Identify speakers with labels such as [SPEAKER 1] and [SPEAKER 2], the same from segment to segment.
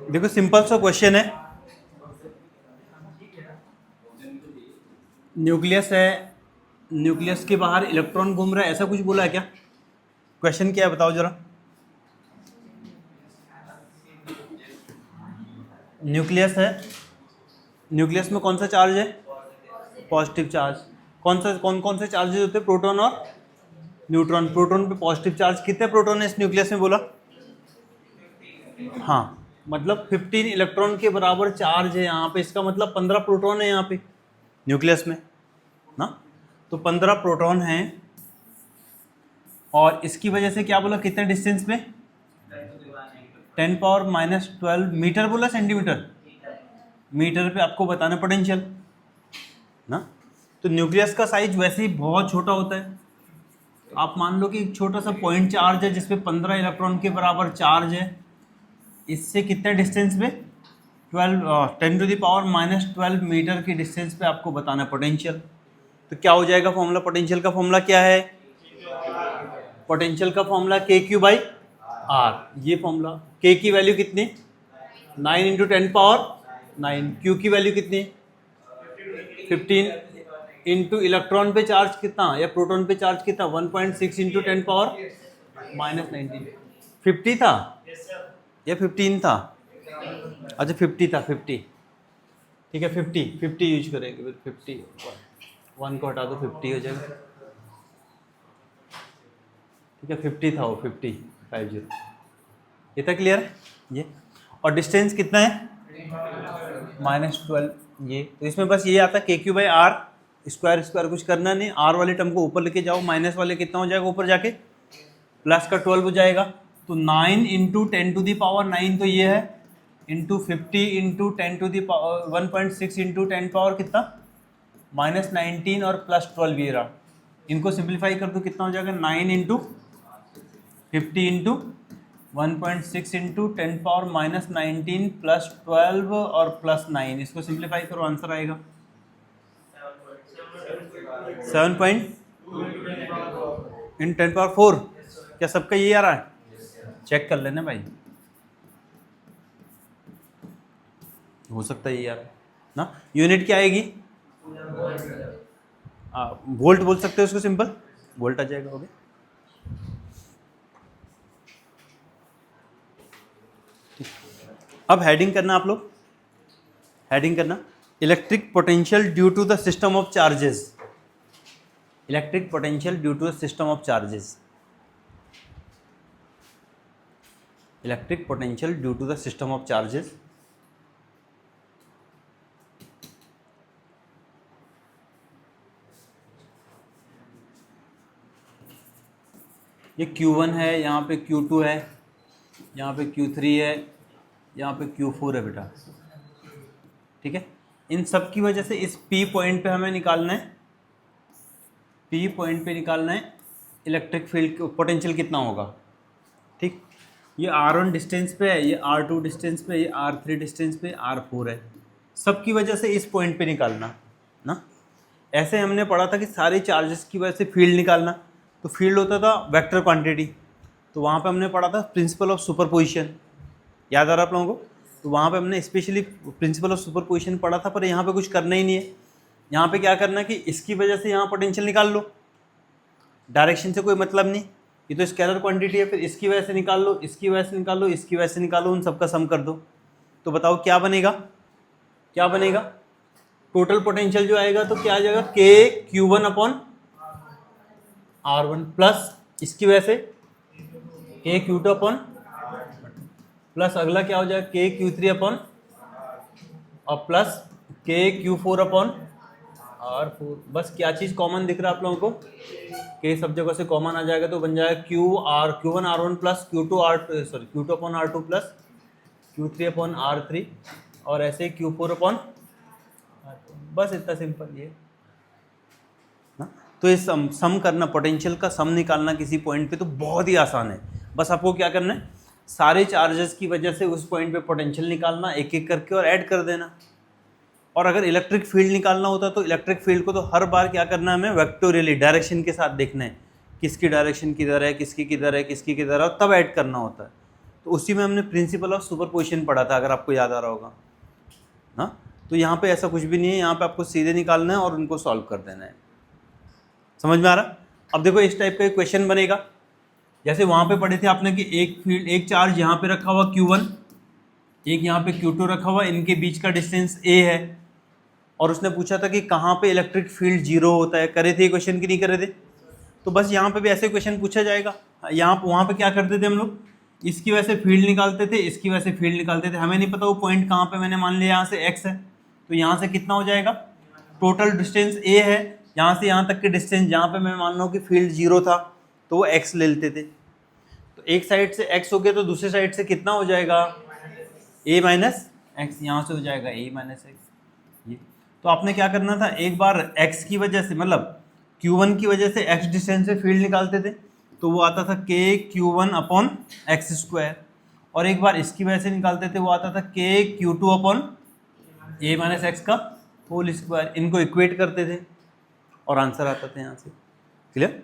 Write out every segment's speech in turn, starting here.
[SPEAKER 1] देखो सिंपल सा क्वेश्चन है, न्यूक्लियस है, न्यूक्लियस के बाहर इलेक्ट्रॉन घूम रहा है, ऐसा कुछ बोला है क्या? क्वेश्चन क्या है बताओ जरा। न्यूक्लियस है, न्यूक्लियस में कौन सा चार्ज है? Positive charge. कौन कौन से चार्जेस होते हैं? प्रोटॉन और न्यूट्रॉन। प्रोटॉन पे पॉजिटिव चार्ज, कितने प्रोटॉन है इस न्यूक्लियस में बोला? हाँ, मतलब 15 इलेक्ट्रॉन के बराबर चार्ज है यहाँ पे, इसका मतलब 15 प्रोटॉन है यहाँ पे न्यूक्लियस में ना। तो 15 प्रोटॉन हैं और इसकी वजह से क्या बोला, कितने डिस्टेंस पे? 10⁻⁻12 मीटर बोला, सेंटीमीटर? मीटर पे आपको बताना पोटेंशियल ना। तो न्यूक्लियस का साइज वैसे ही बहुत छोटा होता है, तो आप मान लो कि एक छोटा सा पॉइंट चार्ज है जिसपे 15 इलेक्ट्रॉन के बराबर चार्ज है, इससे कितने डिस्टेंस पे? 10⁻⁻12 मीटर की डिस्टेंस पे आपको बताना पोटेंशियल। तो क्या हो जाएगा फॉर्मूला? पोटेंशियल का फॉर्मूला क्या है? पोटेंशियल का फॉर्मूला KQ/R, ये फॉर्मूला। K की वैल्यू कितनी? 9 × 10⁻9। Q की वैल्यू कितनी? 15 इंटू इलेक्ट्रॉन पे चार्ज कितना या प्रोटॉन पे चार्ज कितना? 1.6 × 10⁻⁻19। 50 था या 15 था? अच्छा 50 था, 50 ठीक है, 50 यूज करेंगे, 50 1 को हटा दो 50 हो जाएगा, ठीक है 50 था वो, 50 ये था क्लियर है ये। और डिस्टेंस कितना है? -12 ये। तो इसमें बस ये आता है KQ/R, स्क्वायर कुछ करना नहीं, R वाले टर्म को ऊपर लेके जाओ, माइनस वाले कितना हो जाएगा ऊपर जाके? प्लस का 12 हो जाएगा। तो 9 × 10⁻9 तो ये है, इंटू 50 × 1.6 × 10 कितना? -19 और +12 ये रहा। इनको सिंप्लीफाई कर दो, कितना हो जाएगा? 9 × 50 × 1.6 × 10⁻⁻19 +12 और +9, इसको सिंप्लीफाई करो, आंसर आएगा 7 × 10⁴। क्या सबका ये आ रहा है? चेक कर लेना भाई, हो सकता है ये यार ना। यूनिट क्या आएगी? वोल्ट बोल सकते हो उसको, सिंपल वोल्ट आ जाएगा। ओके, अब हेडिंग करना आप लोग, हेडिंग करना electric potential due to the system of charges. Electric potential due to the system of charges. Electric potential due to the system of charges. ये Q1 है, यहाँ पे Q2 है, यहाँ पे Q3 है, यहाँ पे Q4 है बेटा, ठीक है। इन सब की वजह से इस P पॉइंट पे हमें निकालना है, P पॉइंट पे निकालना है इलेक्ट्रिक फील्ड पोटेंशियल कितना होगा, ठीक। ये R1 डिस्टेंस पे है, ये R2 डिस्टेंस पे, ये R3 डिस्टेंस पे, R4 है, सब की वजह से इस पॉइंट पे निकालना ना। ऐसे हमने पढ़ा था कि सारे चार्जेस की वजह से फील्ड निकालना, तो फील्ड होता था वेक्टर क्वांटिटी, तो वहाँ पे हमने पढ़ा था प्रिंसिपल ऑफ सुपरपोजिशन, याद आ रहा आप लोगों को? तो वहाँ पे हमने स्पेशली प्रिंसिपल ऑफ सुपरपोजिशन पढ़ा था, पर यहाँ पे कुछ करना ही नहीं है। यहाँ पे क्या करना है कि इसकी वजह से यहाँ पोटेंशियल निकाल लो, डायरेक्शन से कोई मतलब नहीं, ये तो स्केलर क्वांटिटी है, फिर इसकी वजह से निकाल लो, इसकी वजह से निकाल लो, इसकी वजह से निकालो, उन सबका सम कर दो, तो बताओ क्या बनेगा? क्या बनेगा? टोटल पोटेंशियल जो आएगा तो क्या आ जाएगा? KQ1/R1 प्लस इसकी वजह से KQ2/ प्लस अगला क्या हो जाएगा? KQ3/ और प्लस KQ4/R4। बस क्या चीज़ कॉमन दिख रहा है आप लोगों को? K सब जगह से कॉमन आ जाएगा तो बन जाएगा Q1R1 plus Q2/R2 plus Q3/R3 और ऐसे Q4/R4। बस इतना सिंपल ये ना। तो ये सम करना, पोटेंशियल का सम निकालना किसी पॉइंट पे तो बहुत ही आसान है। बस आपको क्या करना है, सारे चार्जेस की वजह से उस पॉइंट पे पोटेंशियल निकालना एक एक करके और ऐड कर देना। और अगर इलेक्ट्रिक फील्ड निकालना होता तो इलेक्ट्रिक फील्ड को तो हर बार क्या करना है, हमें वेक्टोरियली डायरेक्शन के साथ देखना है, किसकी डायरेक्शन किधर है, किसकी किधर है, किसकी किधर है, और तब ऐड करना होता है। तो उसी में हमने प्रिंसिपल ऑफ सुपरपोजिशन पढ़ा था, अगर आपको याद आ रहा होगा ना। तो यहाँ पे ऐसा कुछ भी नहीं है, यहाँ पे आपको सीधे निकालना है और उनको सॉल्व कर देना है। समझ में आ रहा? अब देखो इस टाइप का एक क्वेश्चन बनेगा, जैसे वहाँ पे पढ़े थे आपने कि एक चार्ज यहाँ पे रखा हुआ Q1, एक यहाँ पे Q2 रखा हुआ, इनके बीच का डिस्टेंस a है, और उसने पूछा था कि कहाँ पे इलेक्ट्रिक फील्ड जीरो होता है। करे थे क्वेश्चन की नहीं करे थे? तो बस यहाँ पे भी ऐसे क्वेश्चन पूछा जाएगा। यहाँ वहाँ पे क्या करते थे हम लोग, इसकी वजह से फील्ड निकालते थे, इसकी वजह से फील्ड निकालते थे। हमें नहीं पता वो पॉइंट कहाँ पे, मैंने मान लिया यहाँ से x है, तो यहाँ से कितना हो जाएगा, टोटल डिस्टेंस a है, यहाँ से यहाँ तक के डिस्टेंस, जहाँ पे मैं मान रहा हूँ कि फील्ड जीरो था तो वो x ले लेते थे। तो एक साइड से x हो गया तो दूसरी साइड से कितना हो जाएगा, a माइनस एक्स, यहाँ से हो जाएगा a माइनस एक्स। ये तो आपने क्या करना था, एक बार x की वजह से, मतलब Q1 की वजह से x डिस्टेंस से फील्ड निकालते थे, तो वो आता था k Q1 upon x square, और एक बार इसकी वजह से निकालते थे, वो आता था k Q2 upon a minus x का होल स्क्वायर। इनको इक्वेट करते थे और आंसर आता था यहाँ से। क्लियर?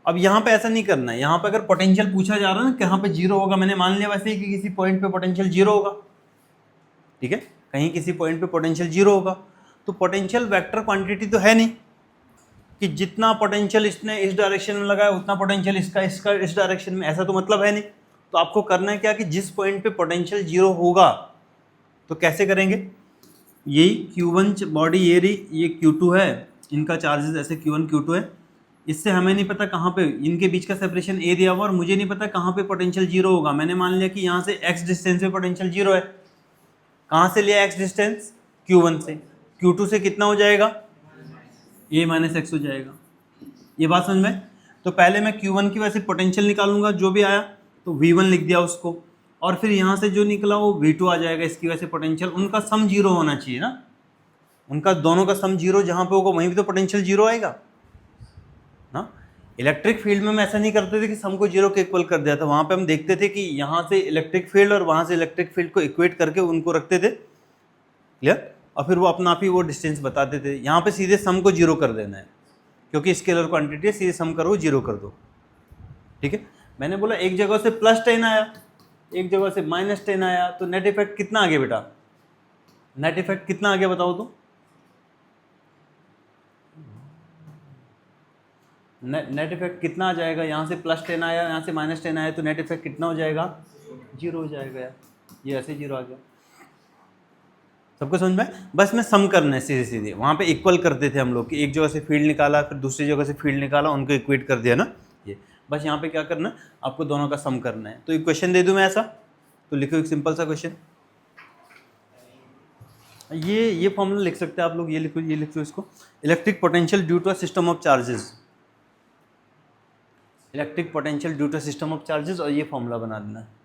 [SPEAKER 1] अब यहाँ पे ऐसा नहीं करना है, यहाँ पे अगर पोटेंशियल पूछा जा रहा है ना कहाँ पे जीरो होगा, मैंने मान लिया वैसे ही कि किसी पॉइंट पे पोटेंशियल जीरो होगा, ठीक है, कहीं किसी पॉइंट पे पोटेंशियल जीरो होगा, तो पोटेंशियल वेक्टर क्वांटिटी तो है नहीं कि जितना पोटेंशियल इसने इस डायरेक्शन में लगाया उतना पोटेंशियल इसका इस डायरेक्शन में, ऐसा तो मतलब है नहीं। तो आपको करना है क्या कि जिस पॉइंट पे पोटेंशियल जीरो होगा तो कैसे करेंगे, यही Q1 बॉडी ये रही, ये Q2 है, इनका चार्जेस ऐसे Q1 Q2 है, इससे हमें नहीं पता कहाँ पे इनके बीच का सेपरेशन a दिया हुआ और मुझे नहीं पता कहाँ पे पोटेंशियल जीरो होगा। मैंने मान लिया कि यहाँ से x डिस्टेंस पे पोटेंशियल जीरो है। कहाँ से लिया x डिस्टेंस, Q1 से, Q2 से कितना हो जाएगा, a माइनस एक्स हो जाएगा। ये बात समझ में? तो पहले मैं Q1 की वजह से पोटेंशियल निकालूंगा, जो भी आया तो V1 लिख दिया उसको, और फिर यहाँ से जो निकला वो V2 आ जाएगा, इसकी वजह से पोटेंशियल, उनका सम जीरो होना चाहिए ना, उनका दोनों का सम जीरो जहाँ पे होगा वहीं भी तो पोटेंशियल जीरो आएगा ना। इलेक्ट्रिक फील्ड में हम ऐसा नहीं करते थे कि सम को जीरो के इक्वल कर दिया था, वहाँ पे हम देखते थे कि यहाँ से इलेक्ट्रिक फील्ड और वहाँ से इलेक्ट्रिक फील्ड को इक्वेट करके उनको रखते थे। क्लियर? और फिर वो अपना आप ही वो डिस्टेंस बताते थे। यहाँ पे सीधे सम को जीरो कर देना है क्योंकि स्केलर क्वांटिटी है, सीधे सम करो जीरो कर दो। ठीक है, मैंने बोला एक जगह से +10 आया, एक जगह से -10 आया, तो नेट इफेक्ट कितना आ गया बेटा, नेट इफेक्ट कितना आ गया बताओ तो, नेट इफेक्ट कितना आ जाएगा, यहाँ से +10 आया, यहाँ से -10 आया, तो नेट इफेक्ट कितना हो जाएगा, जीरो हो जाएगा यार, ये ऐसे जीरो आ गया। सबको समझ में? बस में सम करना है सीधे सीधे, वहाँ पे इक्वल करते थे हम लोग कि एक जगह से फील्ड निकाला फिर दूसरी जगह से फील्ड निकाला, उनको इक्वेट कर दिया ना। ये बस यहाँ पे क्या करना है, आपको दोनों का सम करना है। तो एक क्वेश्चन दे दूँ मैं ऐसा, तो लिखो एक सिंपल सा क्वेश्चन, ये फॉर्मूला लिख सकते हैं आप लोग, ये लिखो इसको, electric potential due to a system of charges, electric potential due to system of charges, और ये फॉर्मूला बना देना है।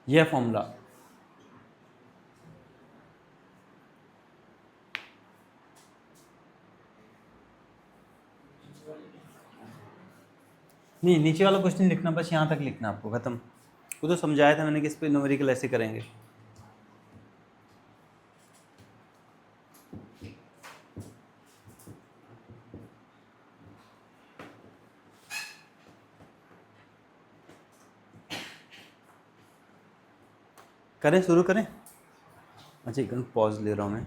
[SPEAKER 1] यह फॉर्मूला नहीं, नीचे वाला क्वेश्चन लिखना, बस यहाँ तक लिखना आपको, खत्म। वो तो समझाया था मैंने कि इस पे न्यूमेरिकल ऐसे करेंगे। करें, शुरू करें? अच्छा एक पॉज ले रहा हूँ मैं।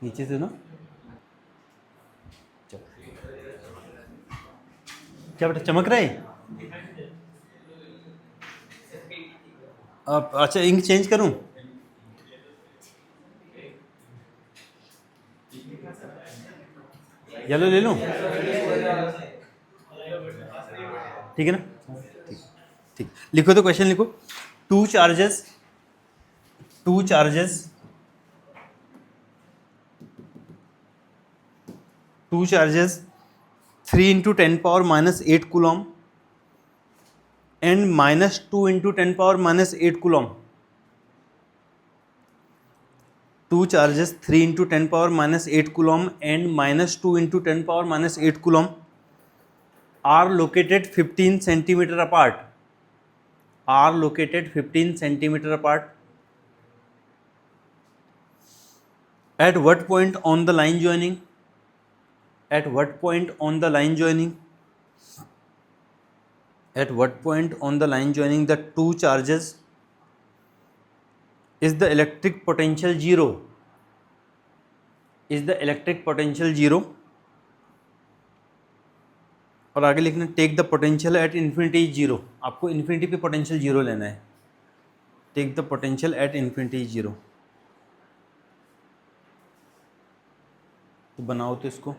[SPEAKER 1] नीचे से ना, क्या बेटा चमक रहा है? अब अच्छा इंक चेंज करूं? येलो ले लूं? ठीक है ना, ठीक ठीक। लिखो तो क्वेश्चन लिखो, two charges 2 charges 3 into 10 power minus 8 coulomb and minus 2 into 10 power minus 8 coulomb. 2 charges 3 into 10 power minus 8 coulomb and minus 2 into 10 power minus 8 coulomb are located 15 centimeter apart. Are located 15 centimeter apart. At what point on the line joining? At what point on the line joining? At what point on the line joining the two charges is the electric potential zero? Is the electric potential zero? और आगे लिखना take the potential at infinity is zero. आपको infinity पे potential zero लेना है. Take the potential at infinity is zero. तो बनाओ तो इसको.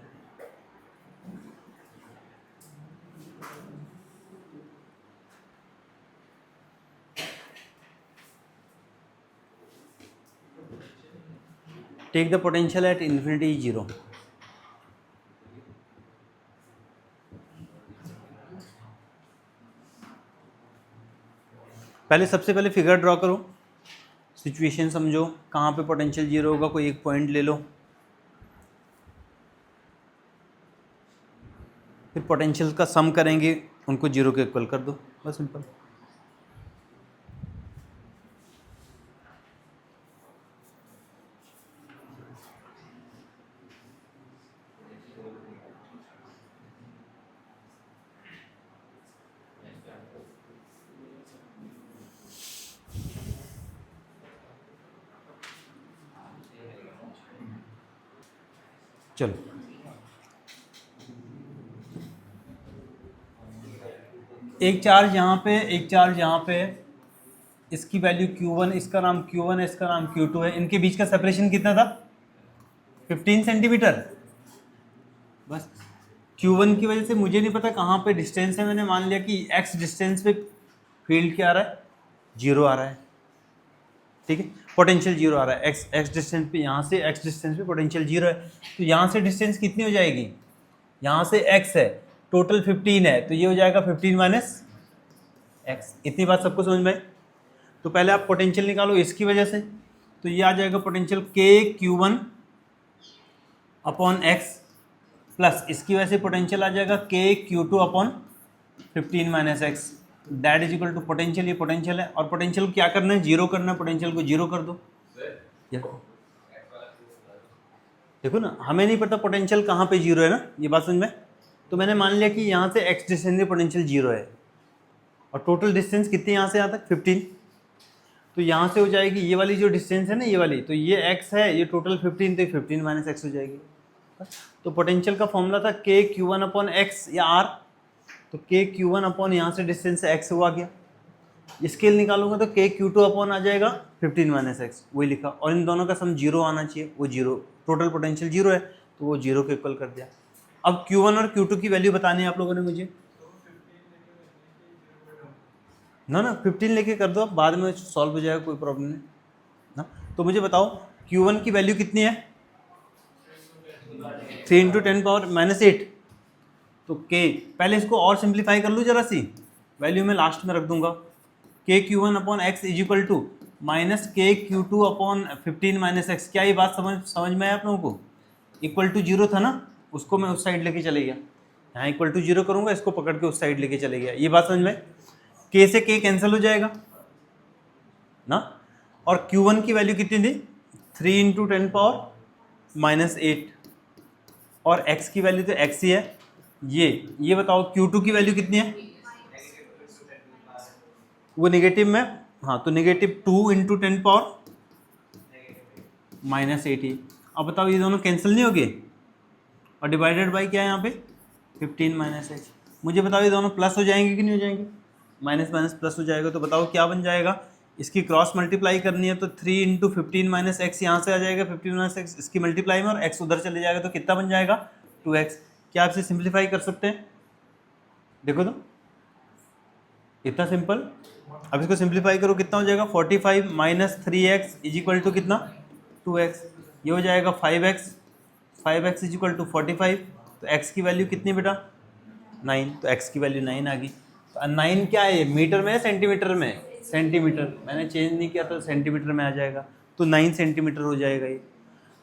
[SPEAKER 1] Take the potential at infinity is zero. सबसे पहले फिगर ड्रॉ करो, सिचुएशन समझो, कहाँ पे पोटेंशियल जीरो होगा, कोई एक पॉइंट ले लो. फिर पोटेंशियल का सम करेंगे, उनको जीरो के इक्वल कर दो, बस सिंपल. चलो एक चार्ज यहाँ पे, एक चार्ज यहाँ पे, इसकी वैल्यू Q1, इसका नाम Q1 है, इसका नाम Q2 है. इनके बीच का सेपरेशन कितना था? 15 सेंटीमीटर. बस Q1 की वजह से मुझे नहीं पता कहाँ पे डिस्टेंस है, मैंने मान लिया कि x डिस्टेंस पे फील्ड क्या आ रहा है? जीरो आ रहा है. ठीक है, पोटेंशियल जीरो आ रहा है. x डिस्टेंस पे, यहाँ से x डिस्टेंस पे पोटेंशियल जीरो है. तो यहाँ से डिस्टेंस कितनी हो जाएगी? यहाँ से x है, टोटल 15 है, तो ये हो जाएगा 15 माइनस x. इतनी बात सबको समझ में आई? तो पहले आप पोटेंशियल निकालो इसकी वजह से, तो ये आ जाएगा potential KQ1 upon x plus इसकी वजह से पोटेंशियल आ जाएगा KQ2 upon 15 minus x. That is equal to potential. ये पोटेंशियल है, और पोटेंशियल को क्या करना है? जीरो करना है. पोटेंशियल को जीरो कर दो. देखो ना, हमें नहीं पता पोटेंशियल कहाँ पे जीरो है ना, ये बात समझ में. तो मैंने मान लिया कि यहाँ से x डिस्टेंस में पोटेंशियल जीरो है, और टोटल डिस्टेंस कितनी यहाँ से यहाँ तक? 15. तो यहाँ से हो जाएगी ये वाली जो डिस्टेंस है ना, ये वाली, तो ये x है, ये टोटल 15, तो 15 माइनस x हो जाएगी. तो पोटेंशियल का फॉर्मूला था KQ1 अपॉन x या r. तो KQ1 अपॉन यहाँ से डिस्टेंस x हुआ गया. स्केल निकालूंगा तो KQ2 अपॉन आ जाएगा 15 माइनस x, वही लिखा. और इन दोनों का सम जीरो आना चाहिए, वो जीरो, टोटल पोटेंशियल जीरो है, तो वो जीरो के इक्वल कर दिया. अब Q1 और Q2 की वैल्यू बतानी है आप लोगों ने मुझे. ना 15 लेके कर दो, अब बाद में सॉल्व हो जाएगा, कोई प्रॉब्लम नहीं ना. तो मुझे बताओ Q1 की वैल्यू कितनी है? 3 इंटू 10 पावर माइनस 8. तो K, पहले इसको और सिंप्लीफाई कर लूँ जरा सी, वैल्यू में लास्ट में रख दूंगा. KQ1 upon x is equal to minus KQ2 upon 15 minus x. क्या ये बात समझ में आया आप लोगों को? इक्वल टू जीरो था ना, उसको मैं उस साइड लेके चले गया. यहाँ इक्वल टू जीरो करूँगा, इसको पकड़ के उस साइड लेके चले गया. ये बात समझ में? K से K कैंसिल हो जाएगा ना. और Q1 की वैल्यू कितनी थी? 3 इंटू 10 पावर माइनस 8, और x की वैल्यू तो x ही है. ये बताओ Q2 की वैल्यू कितनी है? वो नेगेटिव में, हाँ, तो नेगेटिव 2 इंटू 10 पावर माइनस 8. अब बताओ ये दोनों कैंसिल नहीं हो गए, और डिवाइडेड बाई क्या है यहाँ पे? 15 माइनस x. मुझे बताओ ये दोनों प्लस हो जाएंगे कि नहीं हो जाएंगे? माइनस माइनस प्लस हो जाएगा. तो बताओ क्या बन जाएगा? इसकी क्रॉस मल्टीप्लाई करनी है, तो 3 इंटू 15 माइनस एक्स यहाँ से आ जाएगा, 15 माइनस एक्स इसकी मल्टीप्लाई में, और x उधर चले जाएगा, तो कितना बन जाएगा? 2x. क्या आप इसे सिंप्लीफाई कर सकते हैं? देखो तो, इतना सिंपल. अब इसको सिंप्लीफाई करो, कितना हो जाएगा? 45 minus 3x is equal to कितना? 2x. ये हो जाएगा 5x. 5x is equal to 45. तो x की वैल्यू कितनी बेटा 9, तो x की वैल्यू 9 आ गई। तो 9 क्या है, मीटर में है सेंटीमीटर में, सेंटीमीटर, मैंने चेंज नहीं किया तो सेंटीमीटर में आ जाएगा, तो 9 सेंटीमीटर हो जाएगा ये।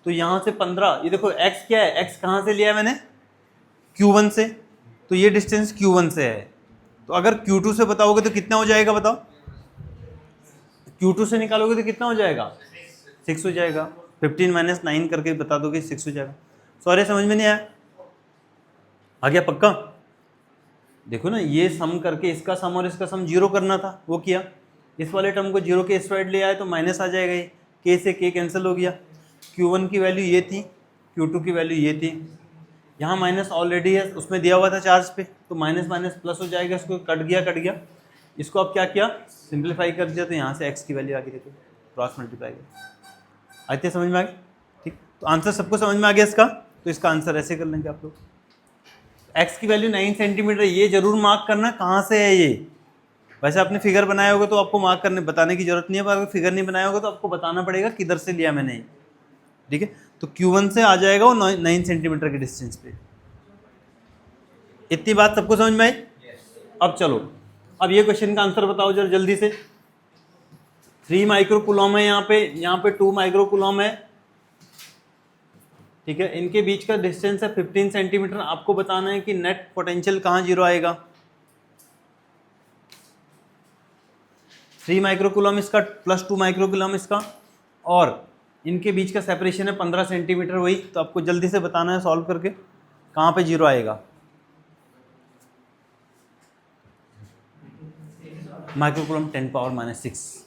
[SPEAKER 1] तो यहाँ से 15, ये देखो x क्या है, x कहाँ से लिया है मैंने Q1 से, तो ये डिस्टेंस Q1 से है। तो अगर Q2 से बताओगे तो कितना हो जाएगा बताओ, Q2 से निकालोगे तो कितना हो जाएगा 6 हो जाएगा, 15 माइनस 9 करके बता दोगे 6 हो जाएगा। सॉरी समझ में नहीं आया, आ गया पक्का। देखो ना ये सम करके इसका सम और इसका सम जीरो करना था, वो किया, इस वाले टर्म को जीरो के इस साइड ले आए तो माइनस आ जाएगा, ये k से k कैंसिल हो गया, Q1 की वैल्यू ये थी, Q2 की वैल्यू ये थी, यहाँ माइनस ऑलरेडी है उसमें दिया हुआ था चार्ज पे, तो माइनस माइनस प्लस हो जाएगा, इसको कट गया, इसको अब क्या किया सिंप्लीफाई कर दिया, तो यहाँ से x की वैल्यू आ गई, देखो क्रॉस मल्टीप्लाई कर, आते समझ में आ गया। ठीक, तो आंसर सबको समझ में आ गया इसका, तो इसका आंसर ऐसे कर लेंगे आप लोग। x की वैल्यू 9 सेंटीमीटर, ये जरूर मार्क करना कहाँ से है ये। वैसे आपने फिगर बनाया होगा तो आपको मार्क करने बताने की जरूरत नहीं है, पर अगर फिगर नहीं बनाया होगा तो आपको बताना पड़ेगा किधर से लिया मैंने, ठीक है। तो Q1 से आ जाएगा वो 9 सेंटीमीटर के डिस्टेंस पे। इतनी बात सबको समझ में आई? अब चलो, अब ये क्वेश्चन का आंसर बताओ जरा जल्दी से। 3 माइक्रोकूलम है यहाँ पे 2 माइक्रोकूलम है, ठीक है, इनके बीच का डिस्टेंस है 15 सेंटीमीटर। आपको बताना है कि नेट पोटेंशियल कहाँ जीरो आएगा। 3 माइक्रोकूलम इसका प्लस 2 माइक्रोकूलम इसका, और इनके बीच का सेपरेशन है 15 सेंटीमीटर, वही तो आपको जल्दी से बताना है सॉल्व करके कहाँ पे जीरो आएगा। माइक्रोकूलम 10⁻⁻⁶।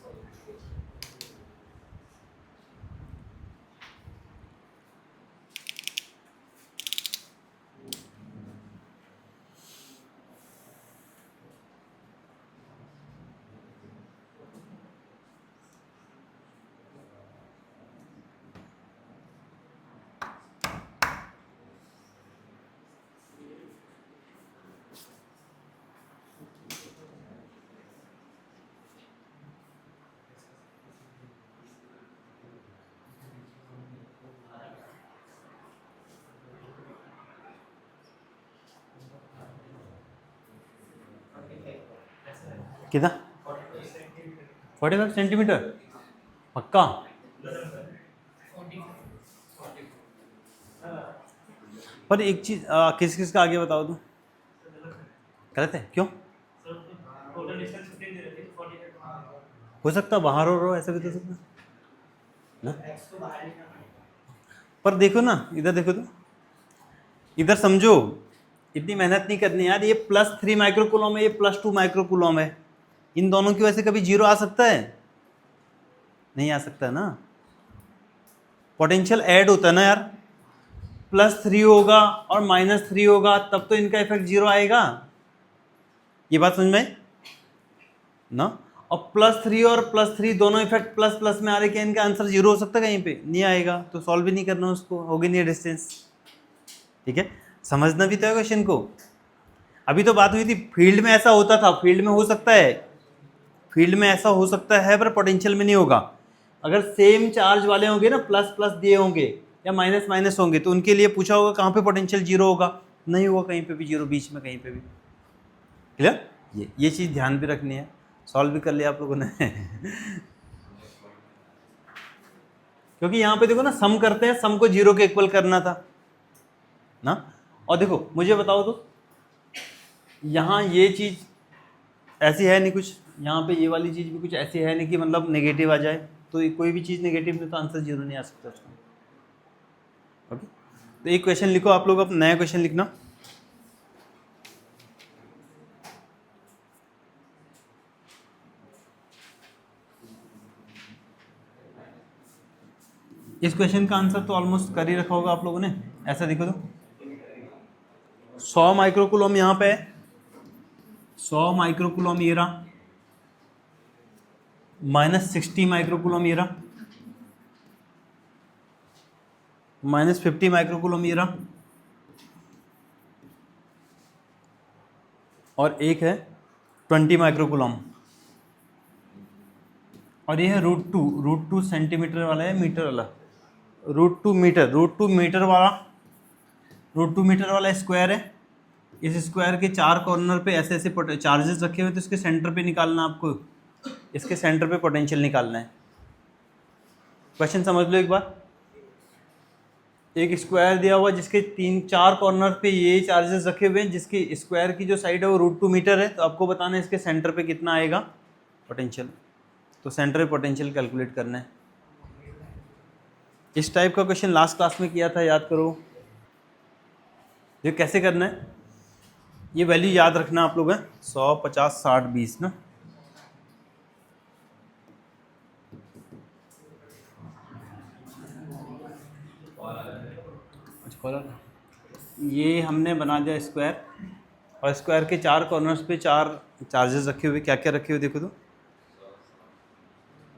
[SPEAKER 1] कितना 45 सेंटीमीटर पक्का? पर एक चीज किस किस का आगे बताओ तो, गलत है क्यों? हो सकता बाहर हो ऐसा भी तो सकता ना, पर देखो ना इधर देखो तो, इधर समझो, इतनी मेहनत नहीं करनी यार। ये +3 माइक्रोकूलम है, ये +2 माइक्रोकूलम है, इन दोनों की वजह से कभी जीरो आ सकता है? नहीं आ सकता ना, पोटेंशियल ऐड होता है ना यार, +3 होगा और -3 होगा तब तो इनका इफेक्ट जीरो आएगा, ये बात समझ में ना। और +3 और +3 दोनों इफेक्ट प्लस प्लस में आ रहे, क्या इनका आंसर जीरो हो सकता है? कहीं पे नहीं आएगा, तो सॉल्व भी नहीं करना उसको, होगी नहीं डिस्टेंस, ठीक है। समझना भी तो है क्वेश्चन को। अभी तो बात हुई थी फील्ड में ऐसा होता था, फील्ड में हो सकता है, फील्ड में ऐसा हो सकता है, पर पोटेंशियल में नहीं होगा। अगर सेम चार्ज वाले होंगे ना, प्लस प्लस दिए होंगे या माइनस माइनस होंगे, तो उनके लिए पूछा होगा कहाँ पे पोटेंशियल जीरो होगा, नहीं होगा कहीं पे भी जीरो, बीच में कहीं पे भी। क्लियर? ये चीज़ ध्यान भी रखनी है। सॉल्व भी कर लिया आप लोगों ने क्योंकि यहाँ पे देखो ना, सम करते हैं, सम को जीरो के इक्वल करना था ना। और देखो मुझे बताओ तो, यहाँ ये चीज़ ऐसी है नहीं कुछ, यहाँ पे ये वाली चीज़ भी कुछ ऐसी है नहीं कि मतलब नेगेटिव आ जाए, तो कोई भी चीज़ नेगेटिव में तो आंसर जीरो नहीं आ सकता उसका। ओके, तो एक क्वेश्चन लिखो आप लोग, अब नया क्वेश्चन लिखना। इस क्वेश्चन का आंसर तो ऑलमोस्ट कर ही रखा होगा आप लोगों ने। ऐसा देखो तो 100 माइक्रोकूलम यहाँ पे है, 100 माइक्रोकूलम ये रहा, -60 माइक्रोकूलम ये रहा, -50 माइक्रोकूलम ये रहा, और एक है 20 माइक्रोकूलम, और ये है √2 सेंटीमीटर वाला है, मीटर वाला, √2 मीटर वाला, √2 मीटर वाला स्क्वायर है, इस स्क्वायर के 4 कॉर्नर पे ऐसे ऐसे चार्जेस रखे हुए, तो इसके सेंटर पे निकालना आपको, इसके सेंटर पे पोटेंशियल निकालना है। क्वेश्चन समझ लो एक बार। एक स्क्वायर दिया हुआ जिसके 3-4 कॉर्नर पे ये चार्जेस रखे हुए हैं, जिसकी स्क्वायर की जो साइड है वो √2 मीटर है, तो आपको बताना है इसके सेंटर पे कितना आएगा पोटेंशियल। तो सेंटर पे पोटेंशियल कैलकुलेट करना है। इस टाइप का क्वेश्चन लास्ट क्लास में किया था, याद करो। ये कैसे करना है, ये वैल्यू याद रखना आप लोग हैं, 100, 50, 60, 20 ना। ये हमने बना दिया स्क्वायर, और स्क्वायर के 4 कॉर्नर्स पे 4 चार्जेस रखे हुए, क्या क्या रखे हुए देखो तो,